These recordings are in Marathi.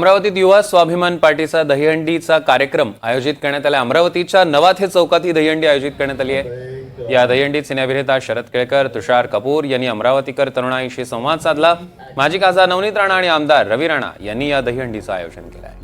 अमरावतीत युवा स्वाभिमान पार्टीचा दहीहंडीचा कार्यक्रम आयोजित करण्यात आला। अमरावतीच्या नवाथे चौकात ही दहीहंडी आयोजित करण्यात आली आहे। या दहीहंडीत सिनेअभिनेता शरद केळकर, तुषार कपूर यांनी अमरावतीकर तरुणाईशी संवाद साधला। माजी खासदार नवनीत राणा आणि आमदार रवी राणा यांनी या दहीहंडीचं आयोजन केलं आहे।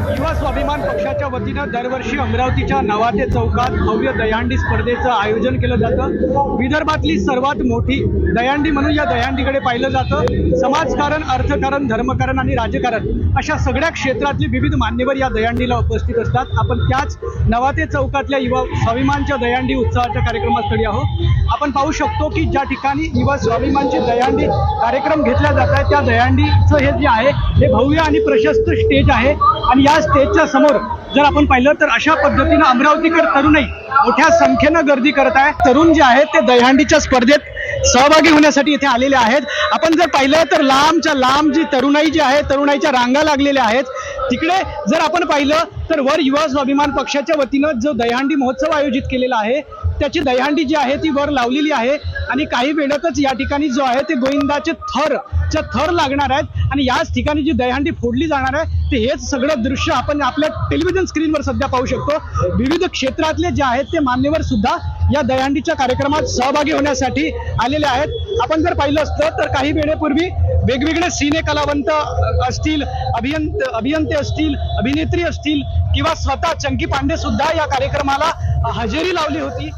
युवा स्वाभिमान पक्षाच्या वतीनं दरवर्षी अमरावतीच्या नवाथे चौकात भव्य दहीहंडी स्पर्धेचं आयोजन केलं जातं। विदर्भातली सर्वात मोठी दहीहंडी म्हणून या दहीहंडीकडे पाहिलं जातं। समाजकारण, अर्थकारण, धर्मकारण आणि राजकारण अशा सगळ्या क्षेत्रातले विविध मान्यवर या दहीहंडीला उपस्थित असतात। आपण त्याच नवाथे चौकातल्या युवा स्वाभिमानच्या दहीहंडी उत्सवाच्या कार्यक्रमास्थळी आहोत। आपण पाहू शकतो की ज्या ठिकाणी युवा स्वाभिमानची दहीहंडी कार्यक्रम घेतला जात आहे त्या दहीहंडीचं हे जे आहे हे भव्य आणि प्रशस्त स्टेज आहे आणि या स्टेजच्या समोर जर आपण पाहिलं तर अशा पद्धतीनं अमरावतीकर तरुणाई मोठ्या संख्येनं गर्दी करत आहे। तरुण जे आहेत ते दहीहंडीच्या स्पर्धेत सहभागी होण्यासाठी इथे आलेले आहेत। आपण जर पाहिलं तर लांबच्या लांब जी तरुणाई जी आहे तरुणाईच्या रांगा लागलेल्या आहेत। तिकडे जर आपण पाहिलं तर वर युवा स्वाभिमान पक्षाच्या वतीनं जो दहीहंडी महोत्सव आयोजित केलेला आहे त्याची दहीहंडी जी आहे ती वर लावलेली आहे आणि काही वेळातच या ठिकाणी जो आहे ते गोविंदाचे थर लागणार आहेत आणि याच ठिकाणी जी दहीहंडी फोडली जाणार आहे ते हेच सगळं दृश्य आपण आपल्या टेलिव्हिजन स्क्रीनवर सध्या पाहू शकतो। विविध क्षेत्रातले जे आहेत ते मान्यवर सुद्धा या दहीहंडीच्या कार्यक्रमात सहभागी होण्यासाठी आलेले आहेत। आपण जर पाहिलं असतं तर काही वेळेपूर्वी वेगवेगळे सिने कलावंत असतील, अभियंते असतील, अभिनेत्री असतील किंवा स्वतः चंकी पांडे सुद्धा या कार्यक्रमाला हजेरी लावली होती।